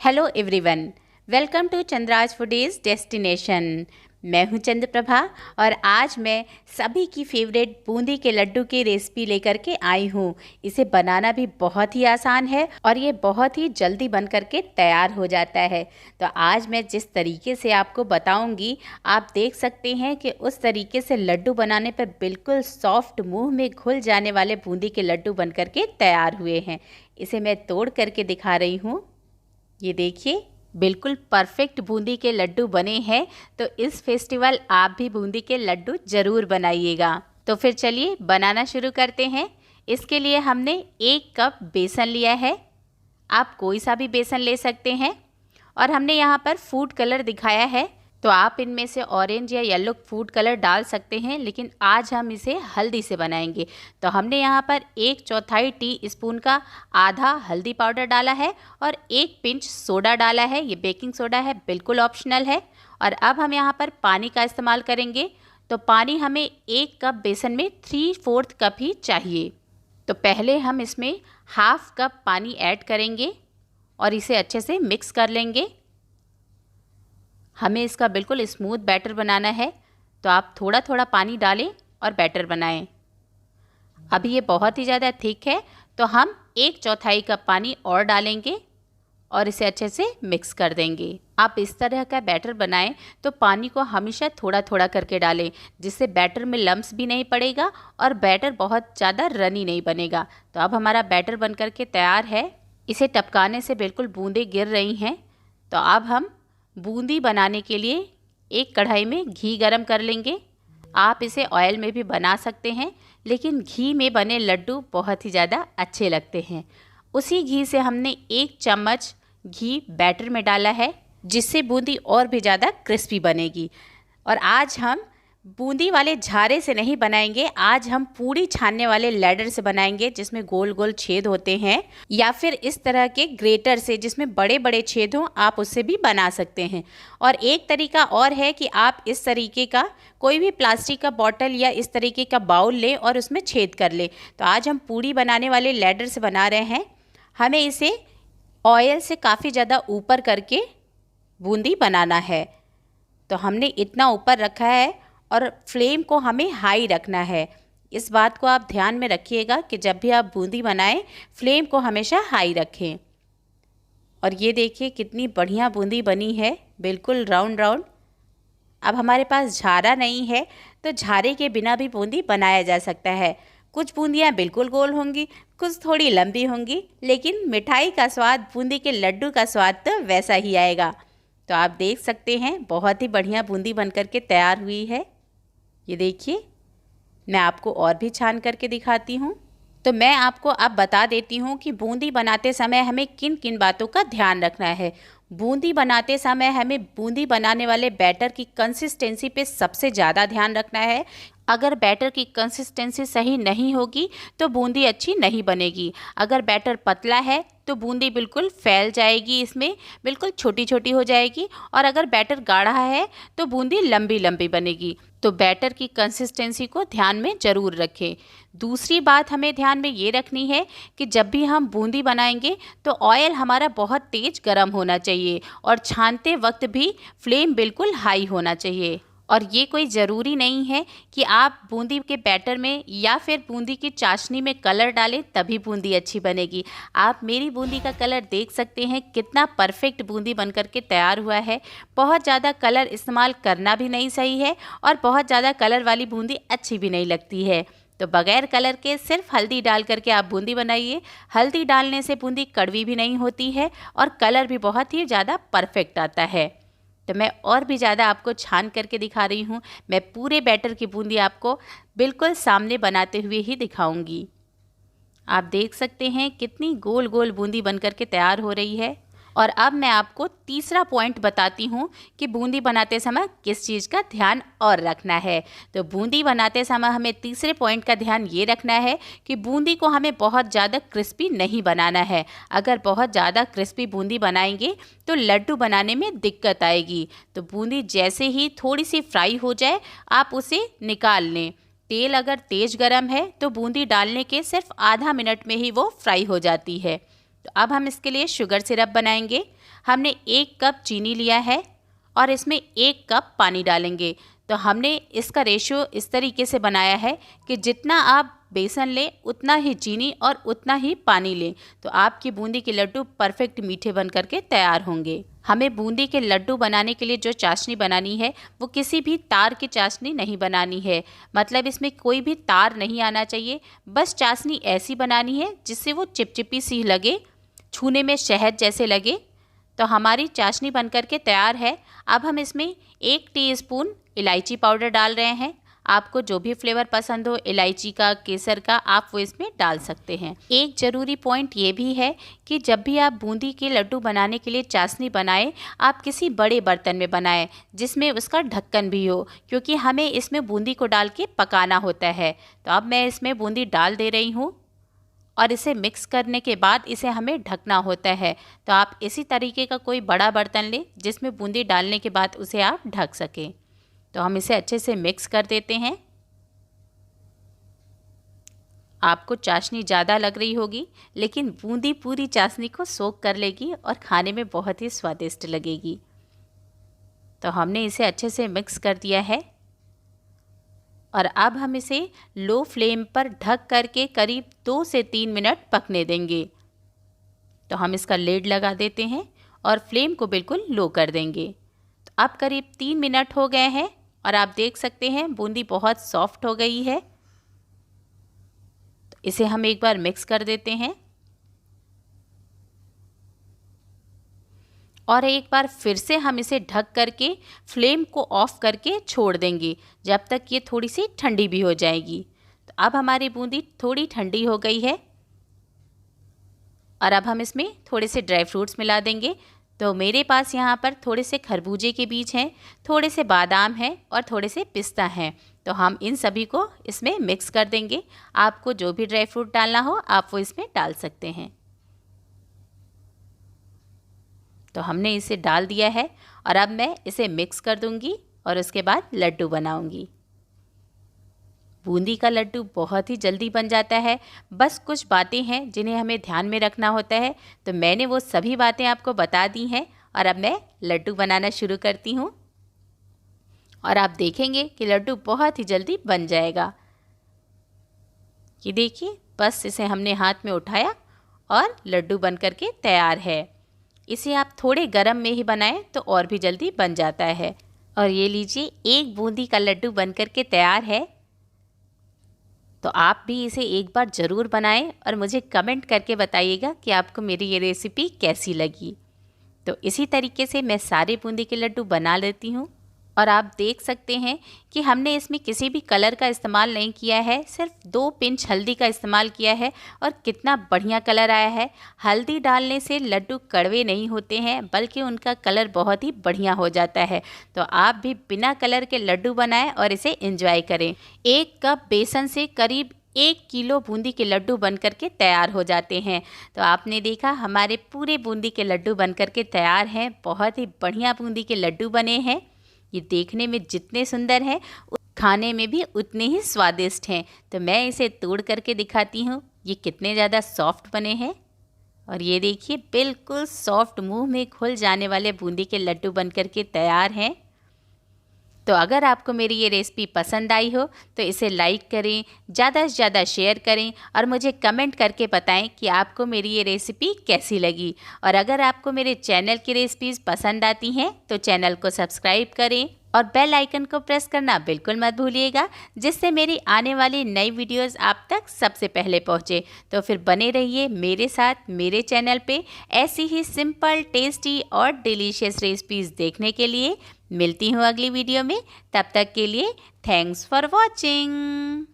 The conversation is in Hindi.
Hello everyone, welcome to Chandra's foodies destination. मैं हूं चंद्रप्रभा और आज मैं सभी की फेवरेट बूंदी के लड्डू की रेसिपी लेकर के आई हूं। इसे बनाना भी बहुत ही आसान है और ये बहुत ही जल्दी बन करके तैयार हो जाता है। तो आज मैं जिस तरीके से आपको बताऊंगी, आप देख सकते हैं कि उस तरीके से लड्डू बनाने पर बिल्कुल सॉफ्ट, मुंह में घुल जाने वाले बूंदी के लड्डू बन करके तैयार हुए हैं। इसे मैं तोड़ करके दिखा रही हूँ। ये देखिए, बिल्कुल परफेक्ट बूंदी के लड्डू बने हैं। तो इस फेस्टिवल आप भी बूंदी के लड्डू ज़रूर बनाइएगा। तो फिर चलिए बनाना शुरू करते हैं। इसके लिए हमने 1 कप बेसन लिया है। आप कोई सा भी बेसन ले सकते हैं। और हमने यहाँ पर फूड कलर दिखाया है, तो आप इनमें से ऑरेंज या येलो फूड कलर डाल सकते हैं, लेकिन आज हम इसे हल्दी से बनाएंगे। तो हमने यहाँ पर 1/4 टीस्पून का आधा हल्दी पाउडर डाला है और 1 पिंच सोडा डाला है। ये बेकिंग सोडा है, बिल्कुल ऑप्शनल है। और अब हम यहाँ पर पानी का इस्तेमाल करेंगे। तो पानी हमें 1 कप बेसन में 3/4 कप ही चाहिए। तो पहले हम इसमें हाफ कप पानी ऐड करेंगे और इसे अच्छे से मिक्स कर लेंगे। हमें इसका बिल्कुल स्मूथ बैटर बनाना है, तो आप थोड़ा थोड़ा पानी डालें और बैटर बनाएं। अभी ये बहुत ही ज़्यादा थिक है, तो हम 1/4 कप पानी और डालेंगे और इसे अच्छे से मिक्स कर देंगे। आप इस तरह का बैटर बनाएं तो पानी को हमेशा थोड़ा थोड़ा करके डालें, जिससे बैटर में लम्स भी नहीं पड़ेगा और बैटर बहुत ज़्यादा रनी नहीं बनेगा। तो अब हमारा बैटर बन करके तैयार है। इसे टपकाने से बिल्कुल बूंदें गिर रही हैं। तो अब हम बूंदी बनाने के लिए एक कढ़ाई में घी गरम कर लेंगे। आप इसे ऑयल में भी बना सकते हैं, लेकिन घी में बने लड्डू बहुत ही ज़्यादा अच्छे लगते हैं। उसी घी से हमने 1 चम्मच घी बैटर में डाला है, जिससे बूंदी और भी ज़्यादा क्रिस्पी बनेगी। और आज हम बूंदी वाले झारे से नहीं बनाएंगे, आज हम पूड़ी छानने वाले लैडर से बनाएंगे, जिसमें गोल गोल छेद होते हैं, या फिर इस तरह के ग्रेटर से जिसमें बड़े बड़े छेद हों, आप उससे भी बना सकते हैं। और एक तरीका और है कि आप इस तरीके का कोई भी प्लास्टिक का बॉटल या इस तरीके का बाउल लें और उसमें छेद कर लें। तो आज हम पूड़ी बनाने वाले लैडर से बना रहे हैं। हमें इसे ऑयल से काफ़ी ज़्यादा ऊपर करके बूंदी बनाना है। तो हमने इतना ऊपर रखा है और फ्लेम को हमें हाई रखना है। इस बात को आप ध्यान में रखिएगा कि जब भी आप बूंदी बनाएं, फ्लेम को हमेशा हाई रखें। और ये देखिए कितनी बढ़िया बूंदी बनी है, बिल्कुल राउंड राउंड। अब हमारे पास झारा नहीं है, तो झारे के बिना भी बूंदी बनाया जा सकता है। कुछ बूंदियाँ बिल्कुल गोल होंगी, कुछ थोड़ी लंबी होंगी, लेकिन मिठाई का स्वाद, बूंदी के लड्डू का स्वाद तो वैसा ही आएगा। तो आप देख सकते हैं बहुत ही बढ़िया बूंदी बन करके तैयार हुई है। ये देखिए, मैं आपको और भी छान करके दिखाती हूँ। तो मैं आपको अब बता देती हूँ कि बूंदी बनाते समय हमें किन किन बातों का ध्यान रखना है। बूंदी बनाते समय हमें बूंदी बनाने वाले बैटर की कंसिस्टेंसी पे सबसे ज़्यादा ध्यान रखना है। अगर बैटर की कंसिस्टेंसी सही नहीं होगी तो बूंदी अच्छी नहीं बनेगी। अगर बैटर पतला है तो बूंदी बिल्कुल फैल जाएगी, इसमें बिल्कुल छोटी छोटी हो जाएगी। और अगर बैटर गाढ़ा है तो बूंदी लंबी लंबी बनेगी। तो बैटर की कंसिस्टेंसी को ध्यान में ज़रूर रखें। दूसरी बात हमें ध्यान में ये रखनी है कि जब भी हम बूंदी बनाएंगे तो ऑयल हमारा बहुत तेज़ गर्म होना चाहिए और छानते वक्त भी फ्लेम बिल्कुल हाई होना चाहिए। और ये कोई ज़रूरी नहीं है कि आप बूंदी के बैटर में या फिर बूंदी की चाशनी में कलर डालें तभी बूंदी अच्छी बनेगी। आप मेरी बूंदी का कलर देख सकते हैं, कितना परफेक्ट बूंदी बनकर के तैयार हुआ है। बहुत ज़्यादा कलर इस्तेमाल करना भी नहीं सही है और बहुत ज़्यादा कलर वाली बूंदी अच्छी भी नहीं लगती है। तो बगैर कलर के सिर्फ हल्दी डाल करके आप बूंदी बनाइए। हल्दी डालने से बूंदी कड़वी भी नहीं होती है और कलर भी बहुत ही ज़्यादा परफेक्ट आता है। तो मैं और भी ज़्यादा आपको छान करके दिखा रही हूँ। मैं पूरे बैटर की बूंदी आपको बिल्कुल सामने बनाते हुए ही दिखाऊंगी। आप देख सकते हैं कितनी गोल गोल बूंदी बन करके तैयार हो रही है। और अब मैं आपको तीसरा पॉइंट बताती हूँ कि बूंदी बनाते समय किस चीज़ का ध्यान और रखना है। तो बूंदी बनाते समय हमें तीसरे पॉइंट का ध्यान ये रखना है कि बूंदी को हमें बहुत ज़्यादा क्रिस्पी नहीं बनाना है। अगर बहुत ज़्यादा क्रिस्पी बूंदी बनाएंगे तो लड्डू बनाने में दिक्कत आएगी। तो बूंदी जैसे ही थोड़ी सी फ्राई हो जाए, आप उसे निकाल लें। तेल अगर तेज़ गर्म है तो बूंदी डालने के सिर्फ आधा मिनट में ही वो फ्राई हो जाती है। तो अब हम इसके लिए शुगर सिरप बनाएंगे। हमने 1 कप चीनी लिया है और इसमें 1 कप पानी डालेंगे। तो हमने इसका रेशियो इस तरीके से बनाया है कि जितना आप बेसन लें उतना ही चीनी और उतना ही पानी लें, तो आपकी बूंदी के लड्डू परफेक्ट मीठे बन करके तैयार होंगे। हमें बूंदी के लड्डू बनाने के लिए जो चाशनी बनानी है वो किसी भी तार की चाशनी नहीं बनानी है, मतलब इसमें कोई भी तार नहीं आना चाहिए। बस चाशनी ऐसी बनानी है जिससे वो चिपचिपी सी लगे, छूने में शहद जैसे लगे। तो हमारी चाशनी बन करके तैयार है। अब हम इसमें 1 टीस्पून इलायची पाउडर डाल रहे हैं। आपको जो भी फ्लेवर पसंद हो, इलायची का, केसर का, आप वो इसमें डाल सकते हैं। एक ज़रूरी पॉइंट ये भी है कि जब भी आप बूंदी के लड्डू बनाने के लिए चाशनी बनाएं, आप किसी बड़े बर्तन में बनाएं जिसमें उसका ढक्कन भी हो, क्योंकि हमें इसमें बूंदी को डाल के पकाना होता है। तो अब मैं इसमें बूंदी डाल दे रही हूँ और इसे मिक्स करने के बाद इसे हमें ढकना होता है। तो आप इसी तरीके का कोई बड़ा बर्तन लें जिसमें बूंदी डालने के बाद उसे आप ढक सकें। तो हम इसे अच्छे से मिक्स कर देते हैं। आपको चाशनी ज़्यादा लग रही होगी, लेकिन बूंदी पूरी चाशनी को सोख कर लेगी और खाने में बहुत ही स्वादिष्ट लगेगी। तो हमने इसे अच्छे से मिक्स कर दिया है और अब हम इसे लो फ्लेम पर ढक करके करीब 2 से 3 मिनट पकने देंगे। तो हम इसका लिड लगा देते हैं और फ्लेम को बिल्कुल लो कर देंगे। तो अब करीब 3 मिनट हो गए हैं और आप देख सकते हैं बूंदी बहुत सॉफ्ट हो गई है। तो इसे हम एक बार मिक्स कर देते हैं और एक बार फिर से हम इसे ढक करके फ्लेम को ऑफ करके छोड़ देंगे जब तक ये थोड़ी सी ठंडी भी हो जाएगी। तो अब हमारी बूंदी थोड़ी ठंडी हो गई है और अब हम इसमें थोड़े से ड्राई फ्रूट्स मिला देंगे। तो मेरे पास यहाँ पर थोड़े से खरबूजे के बीज हैं, थोड़े से बादाम हैं और थोड़े से पिस्ता हैं। तो हम इन सभी को इसमें मिक्स कर देंगे। आपको जो भी ड्राई फ्रूट डालना हो आप वो इसमें डाल सकते हैं। तो हमने इसे डाल दिया है और अब मैं इसे मिक्स कर दूंगी और उसके बाद लड्डू बनाऊंगी। बूंदी का लड्डू बहुत ही जल्दी बन जाता है, बस कुछ बातें हैं जिन्हें हमें ध्यान में रखना होता है। तो मैंने वो सभी बातें आपको बता दी हैं और अब मैं लड्डू बनाना शुरू करती हूँ और आप देखेंगे कि लड्डू बहुत ही जल्दी बन जाएगा। ये देखिए, बस इसे हमने हाथ में उठाया और लड्डू बन करके तैयार है। इसे आप थोड़े गरम में ही बनाएं तो और भी जल्दी बन जाता है। और ये लीजिए, एक बूंदी का लड्डू बन करके तैयार है। तो आप भी इसे एक बार ज़रूर बनाएं और मुझे कमेंट करके बताइएगा कि आपको मेरी ये रेसिपी कैसी लगी। तो इसी तरीके से मैं सारे बूंदी के लड्डू बना लेती हूँ और आप देख सकते हैं कि हमने इसमें किसी भी कलर का इस्तेमाल नहीं किया है, सिर्फ 2 पिंच हल्दी का इस्तेमाल किया है और कितना बढ़िया कलर आया है। हल्दी डालने से लड्डू कड़वे नहीं होते हैं, बल्कि उनका कलर बहुत ही बढ़िया हो जाता है। तो आप भी बिना कलर के लड्डू बनाएं और इसे एंजॉय करें। 1 कप बेसन से करीब 1 किलो बूंदी के लड्डू बन करके तैयार हो जाते हैं। तो आपने देखा, हमारे पूरे बूंदी के लड्डू बन करके तैयार हैं। बहुत ही बढ़िया बूंदी के लड्डू बने हैं। ये देखने में जितने सुंदर हैं, खाने में भी उतने ही स्वादिष्ट हैं। तो मैं इसे तोड़ करके दिखाती हूँ, ये कितने ज़्यादा सॉफ्ट बने हैं। और ये देखिए, बिल्कुल सॉफ्ट, मुंह में घुल जाने वाले बूंदी के लड्डू बन करके तैयार हैं। तो अगर आपको मेरी ये रेसिपी पसंद आई हो तो इसे लाइक करें, ज़्यादा से ज़्यादा शेयर करें और मुझे कमेंट करके बताएं कि आपको मेरी ये रेसिपी कैसी लगी। और अगर आपको मेरे चैनल की रेसिपीज़ पसंद आती हैं तो चैनल को सब्सक्राइब करें और बेल आइकन को प्रेस करना बिल्कुल मत भूलिएगा, जिससे मेरी आने वाली नई वीडियोस आप तक सबसे पहले पहुंचे। तो फिर बने रहिए मेरे साथ मेरे चैनल पे ऐसी ही सिंपल, टेस्टी और डिलीशियस रेसिपीज़ देखने के लिए। मिलती हूँ अगली वीडियो में, तब तक के लिए थैंक्स फॉर वॉचिंग।